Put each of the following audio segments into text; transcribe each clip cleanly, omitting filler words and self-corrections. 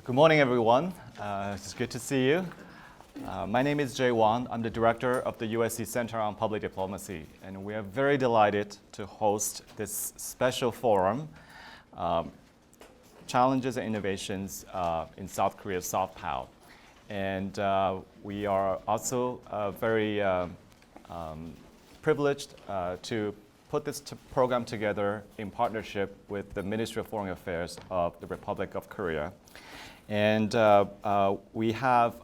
Good morning, everyone. It's good to see you. My name is Jay Wang. I'm the director of the USC Center on Public Diplomacy, and we are very delighted to host this special forum, Challenges and Innovations in South Korea's Soft Power. And we are also very privileged to put this program together in partnership with the Ministry of Foreign Affairs of the Republic of Korea. And we have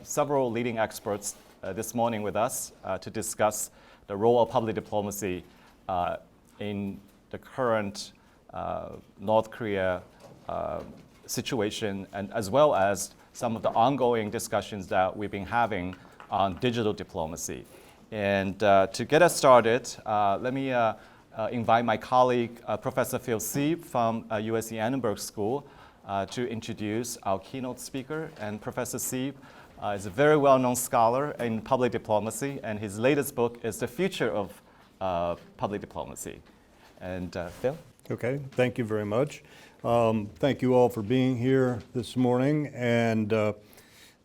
several leading experts this morning with us to discuss the role of public diplomacy in the current North Korea situation, and as well as some of the ongoing discussions that we've been having on digital diplomacy. And to get us started, let me invite my colleague, Professor Phil Sieb from USC Annenberg School, to introduce our keynote speaker. And Professor Sieb is a very well-known scholar in public diplomacy, and his latest book is The Future of Public Diplomacy. And Phil? Okay, thank you very much. Thank you all for being here this morning, and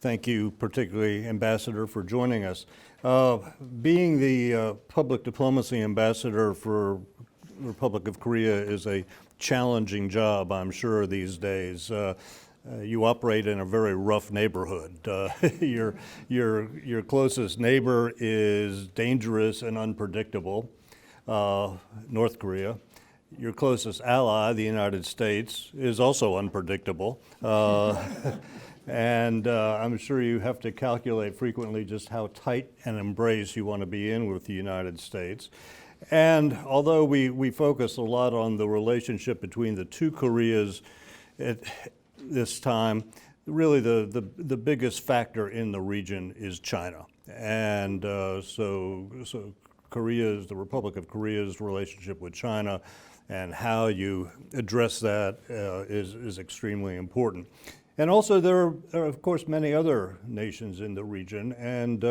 thank you particularly, Ambassador, for joining us. Being the public diplomacy ambassador for the Republic of Korea is a challenging job, I'm sure, these days. You operate in a very rough neighborhood. Your closest neighbor is dangerous and unpredictable, North Korea. Your closest ally, the United States, is also unpredictable. And I'm sure you have to calculate frequently just how tight an embrace you want to be in with the United States. And although we focus a lot on the relationship between the two Koreas at this time, really the biggest factor in the region is China. And so Korea's, the Republic of Korea's relationship with China and how you address that is extremely important. And also there are, of course, many other nations in the region, and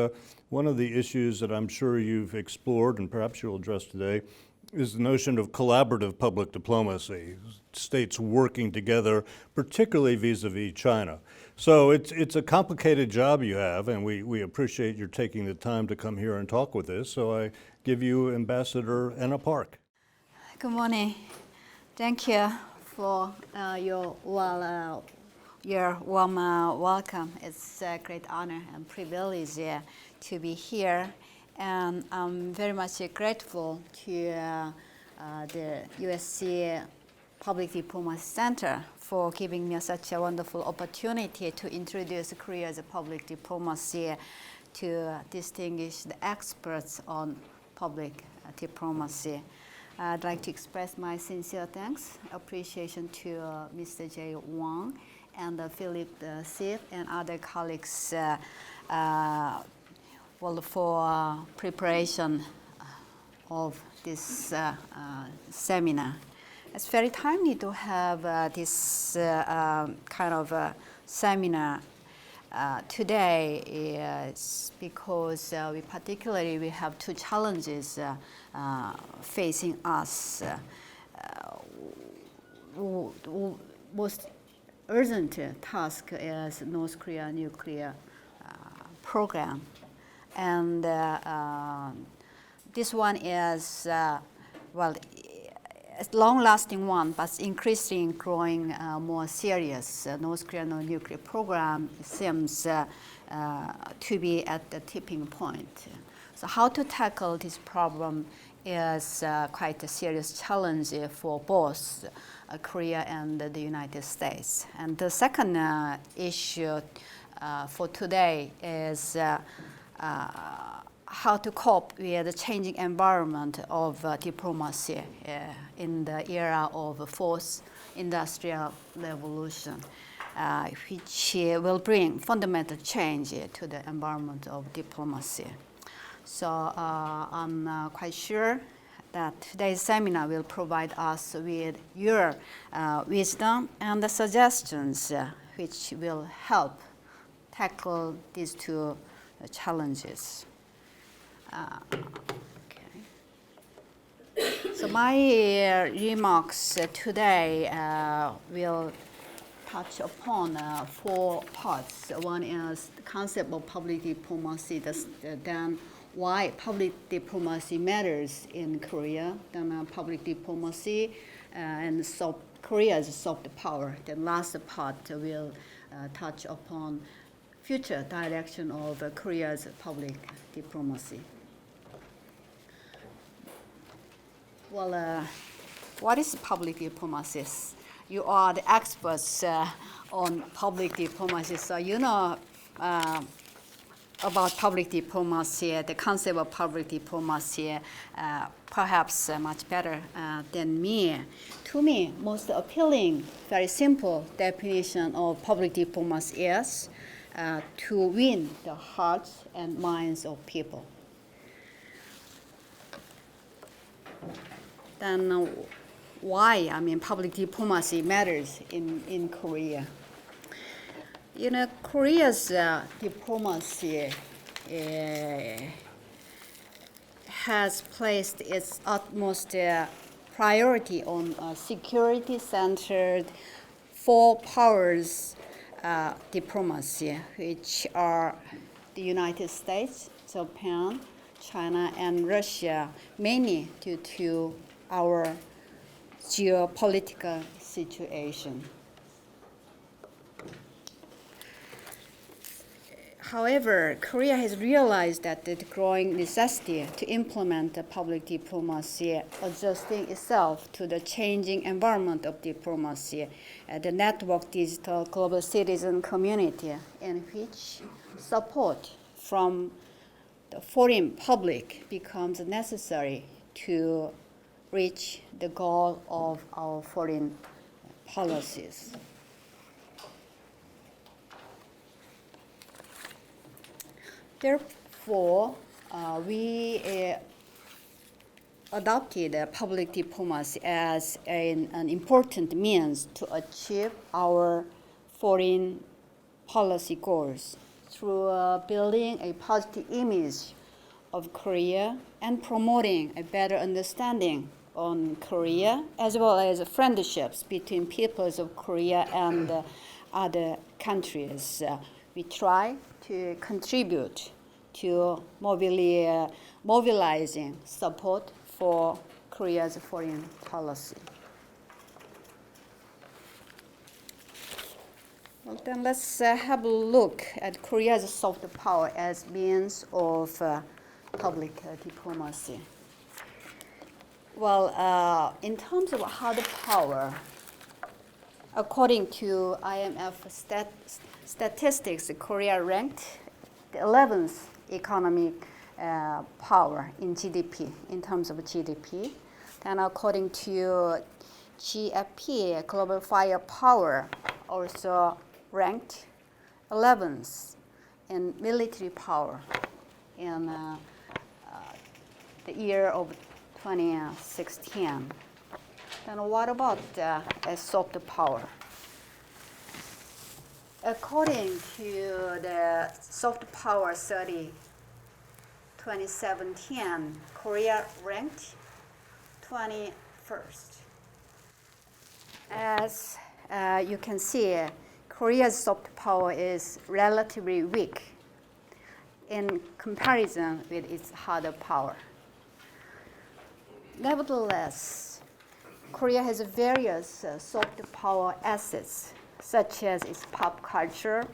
one of the issues that I'm sure you've explored and perhaps you'll address today is the notion of collaborative public diplomacy, states working together, particularly vis-a-vis China. So it's a complicated job you have, and we appreciate your taking the time to come here and talk with us. So I give you Ambassador Enna Park. Good morning. Thank you for your warm welcome. It's a great honor and privilege to be here. And I'm very much grateful to the USC Public Diplomacy Center for giving me such a wonderful opportunity to introduce Korea's public diplomacy to distinguished experts on public diplomacy. I'd like to express my sincere thanks, appreciation to Mr. Jay Wang and Philip Sieb and other colleagues for preparation of this seminar. It's very timely to have this kind of seminar today, is because we have two challenges facing us. Most urgent task is North Korea nuclear program, and this one is a long-lasting one, but increasingly growing more serious. North Korean nuclear program seems to be at the tipping point. So how to tackle this problem is quite a serious challenge for both Korea and the United States. And the second issue for today is how to cope with the changing environment of diplomacy in the era of the fourth industrial revolution, which will bring fundamental change to the environment of diplomacy. So I'm quite sure that today's seminar will provide us with your wisdom and the suggestions which will help tackle these two challenges. So my remarks today will touch upon four parts. One is the concept of public diplomacy, then why public diplomacy matters in Korea, then public diplomacy and Korea's soft power. The last part will touch upon future direction of Korea's public diplomacy. Well, what is public diplomacy? You are the experts on public diplomacy, so you know about public diplomacy, the concept of public diplomacy, perhaps much better than me. To me, most appealing, very simple definition of public diplomacy is to win the hearts and minds of people. Then why, public diplomacy matters in Korea. You know, Korea's diplomacy has placed its utmost priority on security-centered four powers diplomacy, which are the United States, Japan, China, and Russia, mainly due to our geopolitical situation. However, Korea has realized that the growing necessity to implement the public diplomacy, adjusting itself to the changing environment of diplomacy, the network digital global citizen community, in which support from the foreign public becomes necessary to reach the goal of our foreign policies. Therefore, we adopted public diplomacy as an important means to achieve our foreign policy goals through building a positive image of Korea and promoting a better understanding on Korea, as well as friendships between peoples of Korea and other countries. We try to contribute to mobilizing support for Korea's foreign policy. Well, then let's have a look at Korea's soft power as means of public diplomacy. Well, in terms of hard power, according to IMF statistics, Korea ranked the 11th economic power in GDP, in terms of GDP. Then according to GFP, global firepower, also ranked 11th in military power in the year of 2016. Then what about soft power? According to the soft power study 2017, Korea ranked 21st. As you can see, Korea's soft power is relatively weak in comparison with its harder power. Nevertheless, Korea has various soft power assets, such as its pop culture,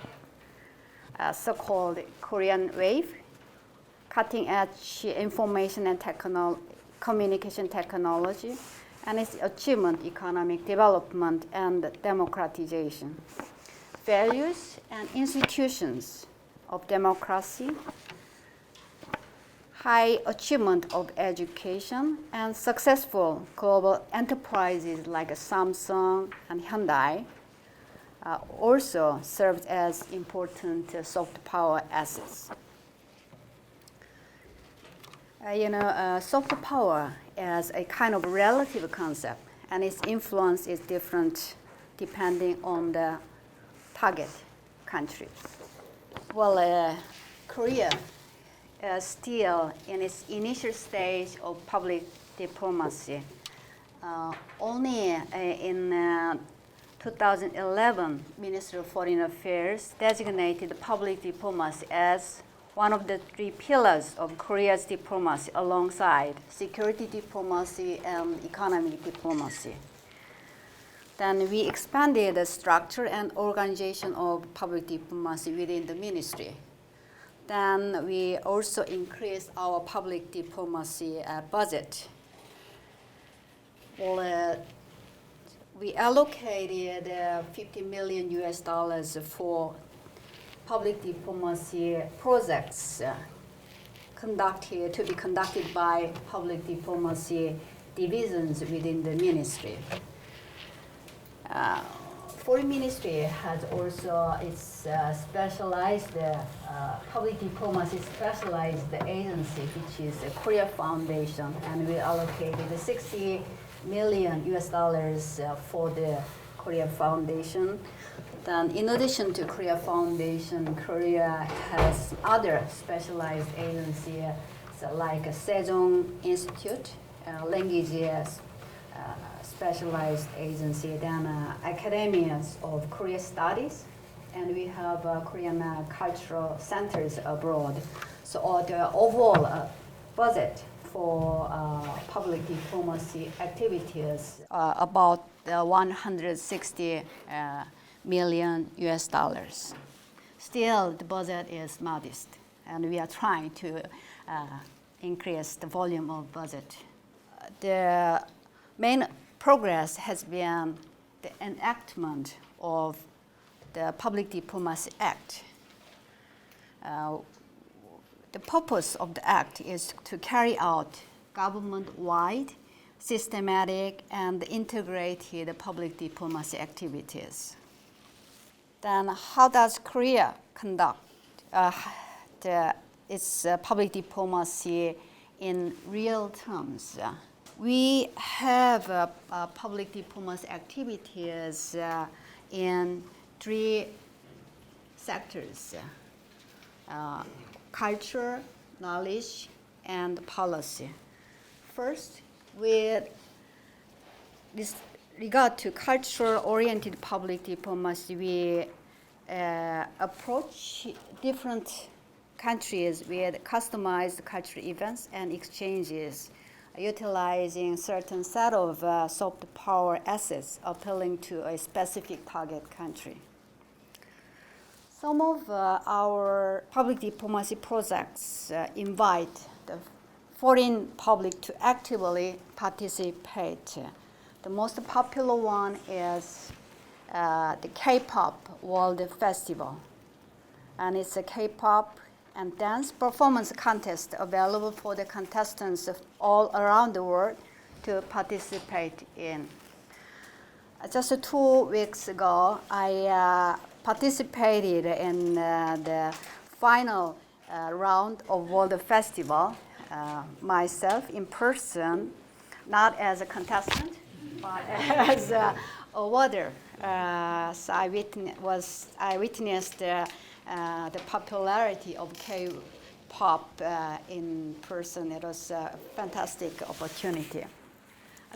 so-called Korean wave, cutting-edge information and communication technology, and its achievement, economic development and democratization, values and institutions of democracy, high achievement of education, and successful global enterprises like Samsung and Hyundai also served as important soft power assets. Soft power is a kind of relative concept, and its influence is different depending on the target country. Well, Korea is still in its initial stage of public diplomacy. Only in 2011 Ministry of Foreign Affairs designated public diplomacy as one of the three pillars of Korea's diplomacy alongside security diplomacy and economic diplomacy. Then we expanded the structure and organization of public diplomacy within the ministry. Then we also increased our public diplomacy budget. Well, we allocated $50 million for public diplomacy projects to be conducted by public diplomacy divisions within the ministry. Foreign Ministry has also its specialized public diplomacy specialized agency, which is the Korea Foundation, and we allocated $60 million for the Korea Foundation. Then, in addition to Korea Foundation, Korea has other specialized agencies like Sejong Institute, language specialized agency, then academies of Korea studies, and we have Korean cultural centers abroad. So the overall budget for public diplomacy activities about $160 million. Still, the budget is modest, and we are trying to increase the volume of budget. The main progress has been the enactment of the Public Diplomacy Act. The purpose of the act is to carry out government-wide, systematic, and integrated public diplomacy activities. Then how does Korea conduct its public diplomacy in real terms? We have public diplomacy activities in three sectors: culture, knowledge, and policy. First, with regard to culture-oriented public diplomacy, we approach different countries with customized cultural events and exchanges, utilizing certain set of soft power assets appealing to a specific target country. Some of our public diplomacy projects invite the foreign public to actively participate. The most popular one is the K-pop World Festival, and it's a K-pop and dance performance contest available for the contestants of all around the world to participate in. Just 2 weeks ago, I participated in the final round of World Festival myself in person, not as a contestant, but as a watcher. So I witnessed the popularity of K-pop in person. It was a fantastic opportunity.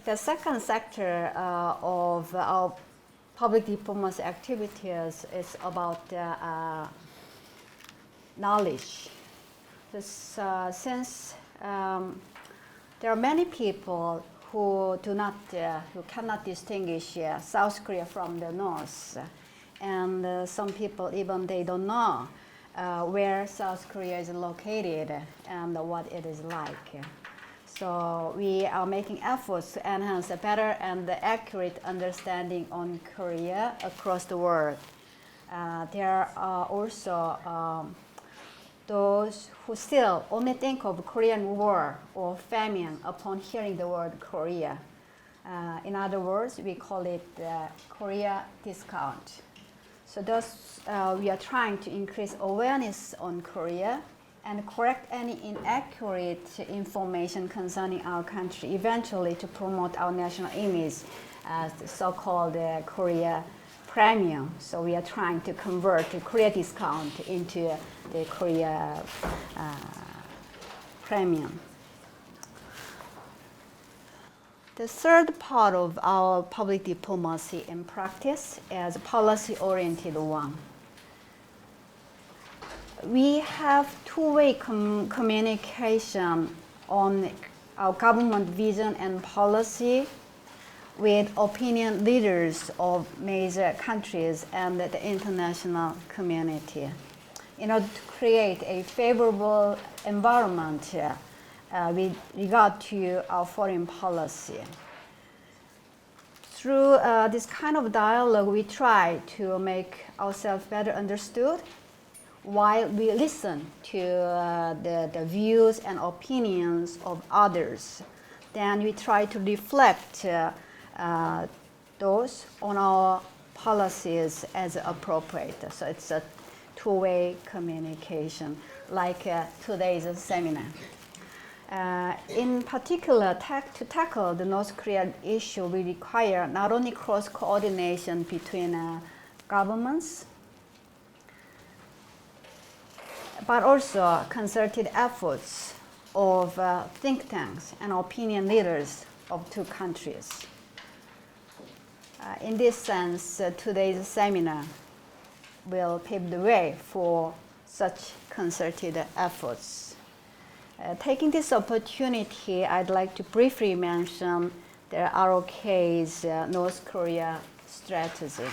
The second sector of our public diplomacy activities is about knowledge. Since there are many people who cannot distinguish South Korea from the North, and some people even they don't know where South Korea is located and what it is like. So we are making efforts to enhance a better and accurate understanding on Korea across the world. There are also those who still only think of Korean War or famine upon hearing the word Korea. In other words, we call it Korea discount. So thus, we are trying to increase awareness on Korea and correct any inaccurate information concerning our country, eventually to promote our national image as the so-called Korea premium. So we are trying to convert the Korea discount into the Korea premium. The third part of our public diplomacy in practice is a policy-oriented one. We have two-way communication on our government vision and policy with opinion leaders of major countries and the international community in order to create a favorable environment with regard to our foreign policy. Through this kind of dialogue, we try to make ourselves better understood while we listen to the views and opinions of others. Then we try to reflect those on our policies as appropriate. So it's a two-way communication, like today's seminar. In particular, to tackle the North Korea issue, we require not only cross-coordination between governments, but also concerted efforts of think tanks and opinion leaders of two countries. In this sense, today's seminar will pave the way for such concerted efforts. Taking this opportunity, I'd like to briefly mention the ROK's North Korea strategy.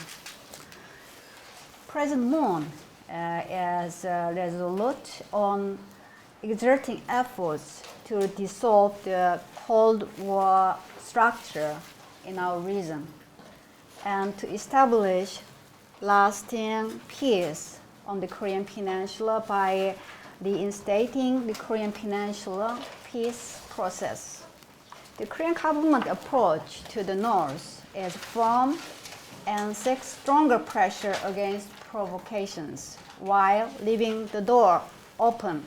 President Moon is resolute on exerting efforts to dissolve the Cold War structure in our region and to establish lasting peace on the Korean Peninsula by reinstating the Korean Peninsula peace process. The Korean government approach to the North is firm and seeks stronger pressure against provocations while leaving the door open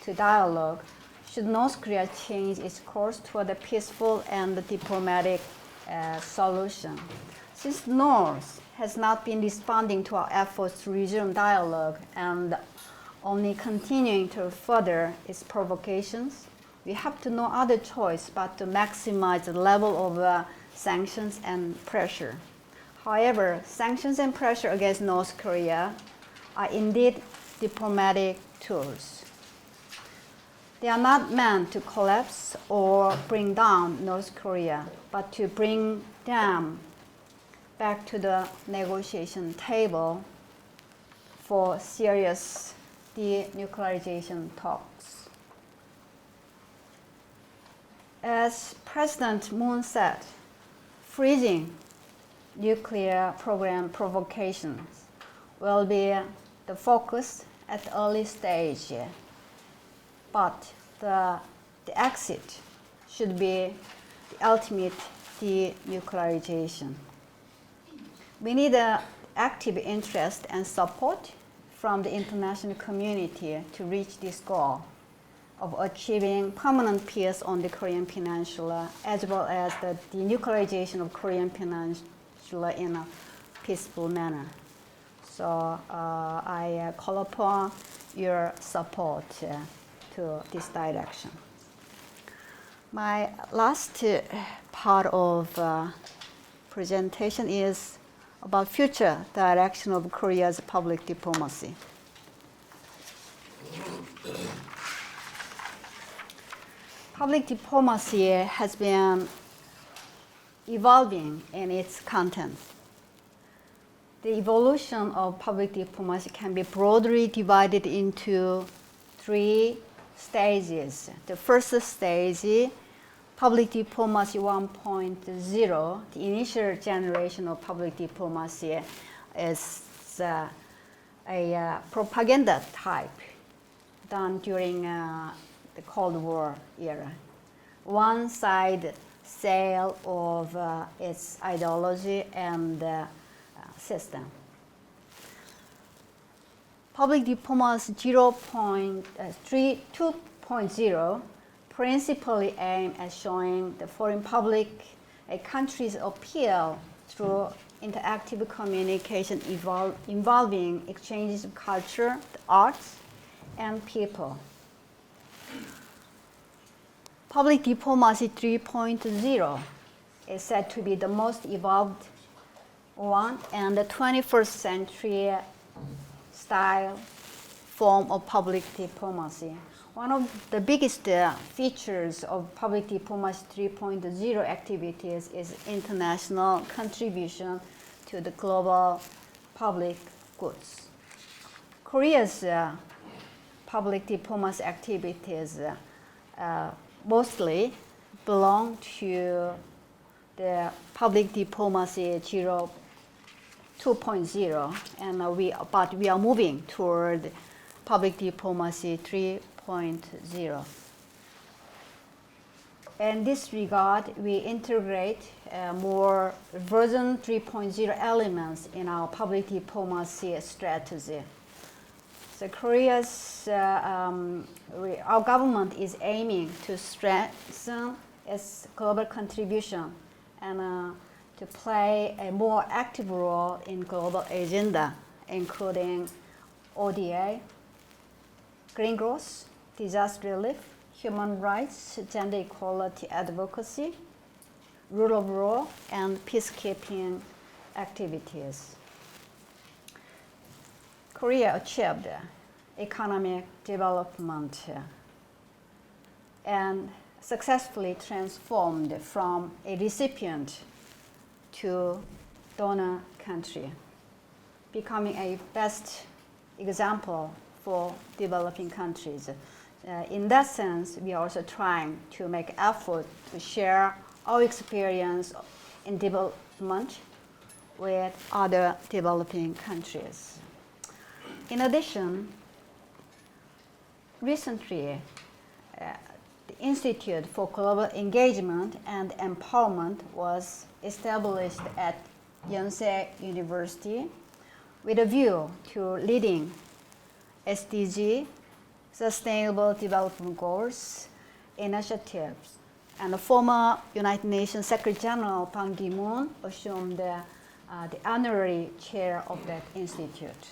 to dialogue should North Korea change its course toward a peaceful and diplomatic solution. Since North has not been responding to our efforts to resume dialogue and only continuing to further its provocations, we have to no other choice but to maximize the level of sanctions and pressure. However, sanctions and pressure against North Korea are indeed diplomatic tools. They are not meant to collapse or bring down North Korea, but to bring them back to the negotiation table for serious denuclearization talks. As President Moon said, freezing nuclear program provocations will be the focus at the early stage, but the exit should be the ultimate denuclearization. We need active interest and support from the international community to reach this goal of achieving permanent peace on the Korean Peninsula, as well as the denuclearization of Korean Peninsula in a peaceful manner. So I call upon your support to this direction. My last part of presentation is about future direction of Korea's public diplomacy. Public diplomacy has been evolving in its content. The evolution of public diplomacy can be broadly divided into three stages. The first stage, public diplomacy 1.0, the initial generation of public diplomacy, is a propaganda type done during the Cold War era. One side sale of its ideology and system. Public diplomacy 2.0 principally aim at showing the foreign public a country's appeal through interactive communication involving exchanges of culture, the arts, and people. Public diplomacy 3.0 is said to be the most evolved one and the 21st century style form of public diplomacy. One of the biggest features of public diplomacy 3.0 activities is international contribution to the global public goods. Korea's public diplomacy activities mostly belong to the public diplomacy 2.0, and but we are moving toward public diplomacy 3.0. In this regard, we integrate more version 3.0 elements in our public diplomacy strategy. So our government is aiming to strengthen its global contribution and to play a more active role in global agenda, including ODA, green growth, disaster relief, human rights, gender equality advocacy, rule of law, and peacekeeping activities. Korea achieved economic development and successfully transformed from a recipient to donor country, becoming a best example for developing countries. In that sense, we are also trying to make effort to share our experience in development with other developing countries. In addition, recently, the Institute for Global Engagement and Empowerment was established at Yonsei University with a view to leading SDG, Sustainable Development Goals, initiatives. And the former United Nations Secretary General Ban Ki-moon assumed the honorary chair of that institute.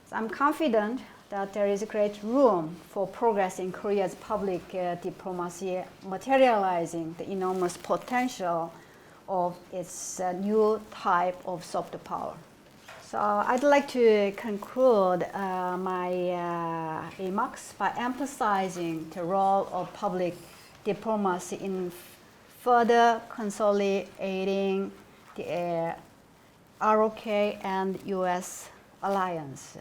So I'm confident that there is great room for progress in Korea's public diplomacy, materializing the enormous potential of its new type of soft power. So I'd like to conclude my remarks by emphasizing the role of public diplomacy in further consolidating the ROK and US alliance.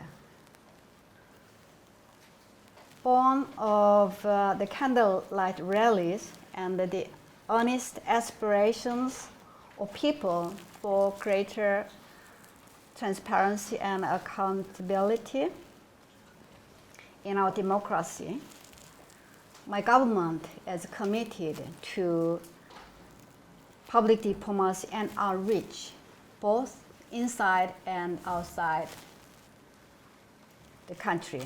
Born of the candlelight rallies and the earnest aspirations of people for greater transparency and accountability in our democracy, my government is committed to public diplomacy and outreach, both inside and outside the country,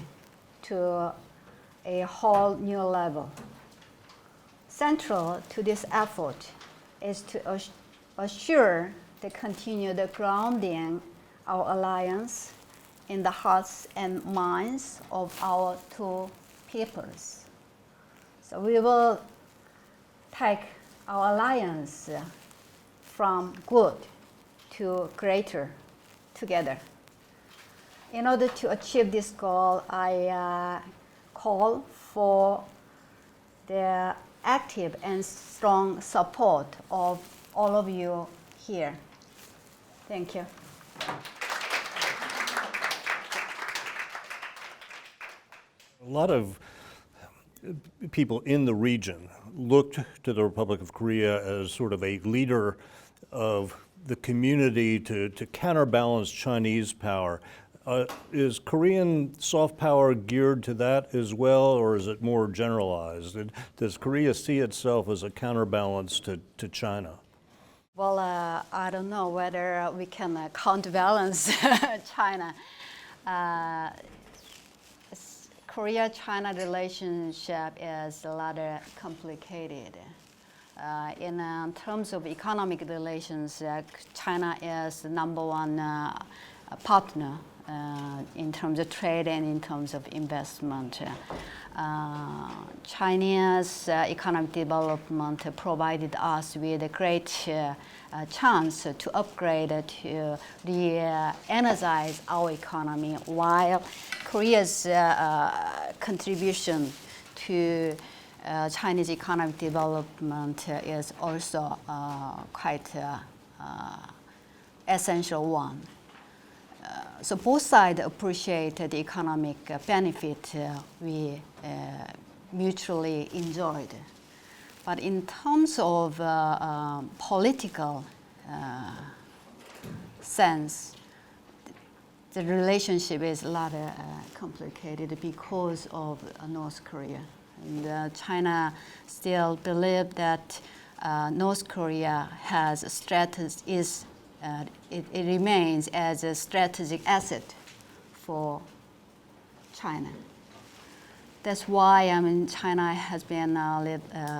to a whole new level. Central to this effort is to assure the continued grounding our alliance in the hearts and minds of our two peoples. So we will take our alliance from good to greater together. In order to achieve this goal, I call for the active and strong support of all of you here. Thank you. A lot of people in the region looked to the Republic of Korea as sort of a leader of the community to counterbalance Chinese power. Is Korean soft power geared to that as well, or is it more generalized? Does Korea see itself as a counterbalance to China? Well, I don't know whether we can counterbalance China. Korea-China relationship is rather complicated. In terms of economic relations, China is the number one partner in terms of trade and in terms of investment. Chinese economic development provided us with a great chance to upgrade, to re-energize our economy, while Korea's contribution to Chinese economic development is also quite essential one. So both sides appreciate the economic benefit we mutually enjoyed. But in terms of political sense, the relationship is a lot complicated because of North Korea. And China still believes that North Korea has it remains as a strategic asset for China. That's why China has been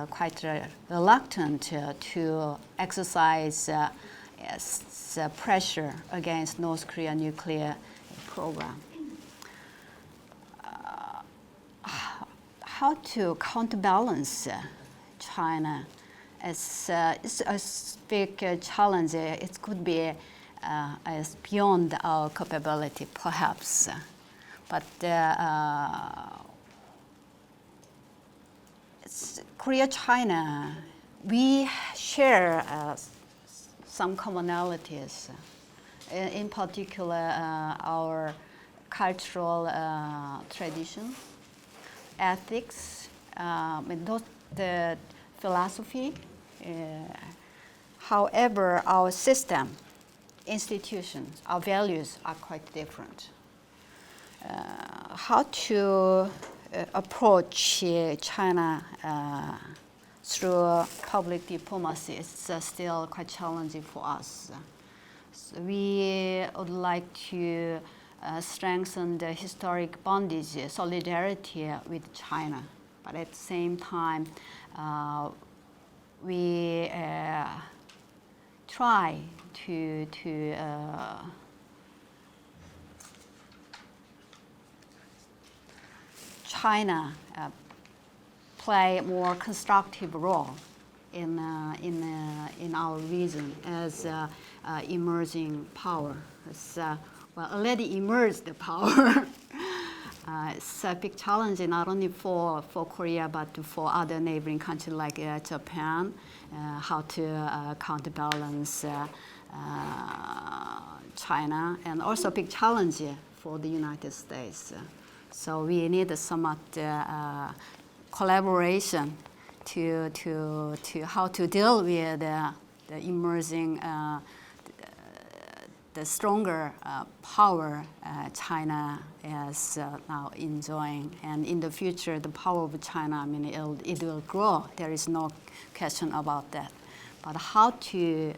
quite reluctant to exercise pressure against North Korea nuclear program. How to counterbalance China? It's a big challenge. It could be as beyond our capability, perhaps. But Korea-China, we share some commonalities. In particular, our cultural tradition, ethics, the philosophy. However, our system, institutions, our values are quite different. How to approach China through public diplomacy is still quite challenging for us. So we would like to strengthen the historic bondage, solidarity with China, but at the same time, we try to China play a more constructive role in our region as emerging power. It's already emerged the power. It's a big challenge not only for Korea but for other neighboring countries like Japan, how to counterbalance China, and also a big challenge for the United States. So we need somewhat collaboration to how to deal with the emerging, the stronger power China is now enjoying. And in the future, the power of China, it will grow. There is no question about that. But how to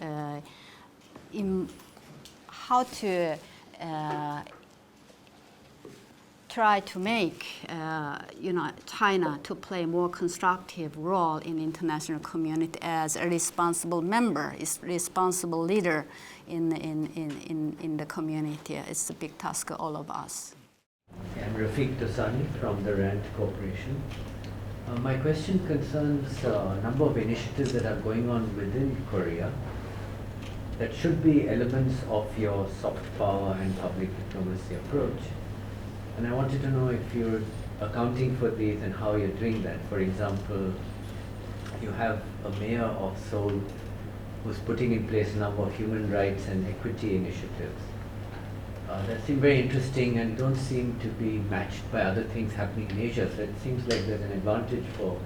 try to make China to play a more constructive role in the international community as a responsible member, is responsible leader in the community. It's a big task for all of us. I'm Rafiq Tosani from the RAND Corporation. My question concerns a number of initiatives that are going on within Korea that should be elements of your soft power and public diplomacy approach. And I wanted to know if you're accounting for these and how you're doing that. For example, you have a mayor of Seoul who's putting in place a number of human rights and equity initiatives that seem very interesting and don't seem to be matched by other things happening in Asia. So it seems like there's an advantage for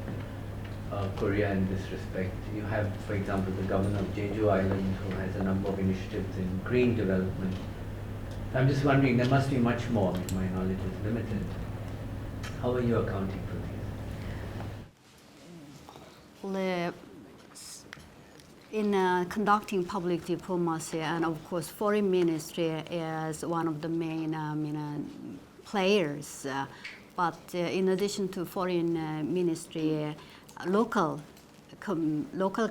Korea in this respect. You have, for example, the governor of Jeju Island who has a number of initiatives in green development. I'm just wondering, there must be much more. My knowledge is limited. How are you accounting for these? In conducting public diplomacy, and of course, foreign ministry is one of the main players. But in addition to foreign ministry, local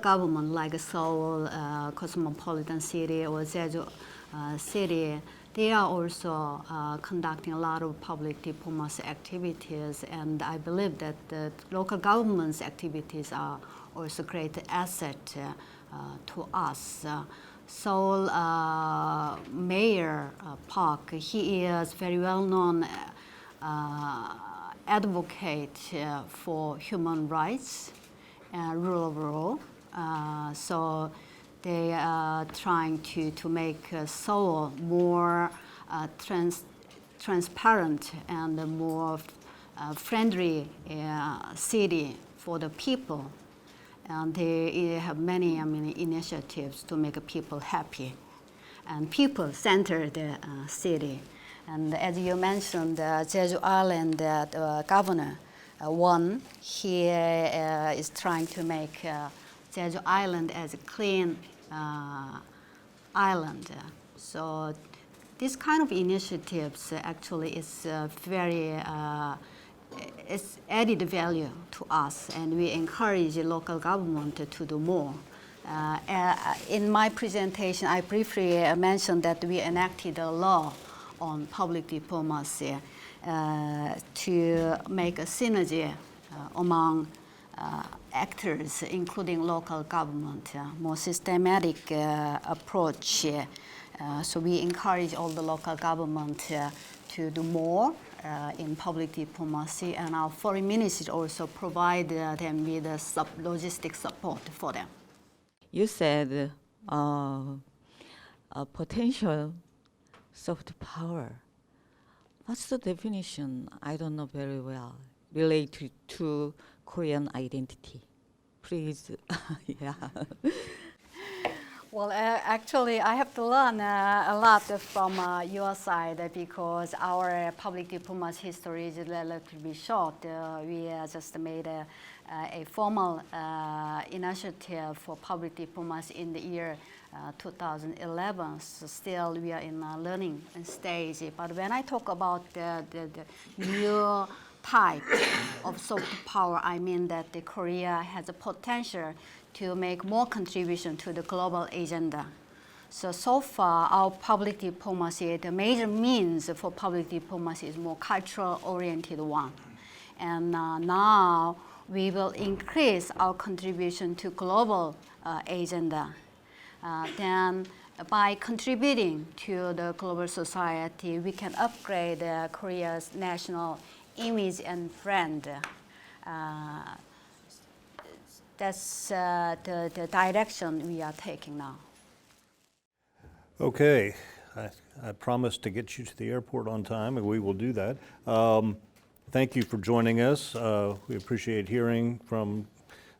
government like Seoul, cosmopolitan city, or Jeju city, they are also conducting a lot of public diplomacy activities, and I believe that the local government's activities are also great asset to us. Seoul Mayor Park, he is very well-known advocate for human rights and rule of law. So they are trying to make Seoul more transparent and a more friendly city for the people. And they have many initiatives to make people happy and people-centered city. And as you mentioned, Jeju Island governor, he is trying to make Jeju Island as a clean island. So this kind of initiatives actually is very it's added value to us, and we encourage the local government to do more. In my presentation, I briefly mentioned that we enacted a law on public diplomacy to make a synergy among actors, including local government, more systematic approach. So we encourage all the local government to do more in public diplomacy, and our foreign ministry also provide them with logistic support for them. You said potential soft power. What's the definition? I don't know very well. Related to Korean identity. Please, yeah. Well, actually, I have to learn a lot from your side because our public diplomacy history is relatively short. We just made a formal initiative for public diplomacy in the year 2011. So still, we are in a learning stage. But when I talk about the new type of soft power, I mean that Korea has a potential to make more contribution to the global agenda. So far, our public diplomacy, the major means for public diplomacy is more cultural-oriented one. And now we will increase our contribution to global agenda. Then by contributing to the global society, we can upgrade Korea's national image and brand. That's the direction we are taking now. Okay, I promised to get you to the airport on time, and we will do that. Thank you for joining us. We appreciate hearing from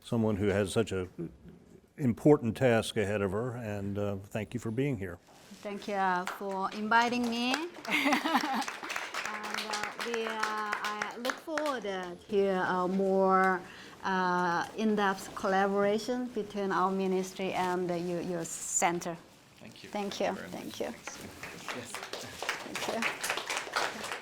someone who has such an important task ahead of her, and thank you for being here. Thank you for inviting me. And I look forward to more in-depth collaboration between our ministry and your center. Thank you. Thank you. Very Thank much. you. Yes. Thank you.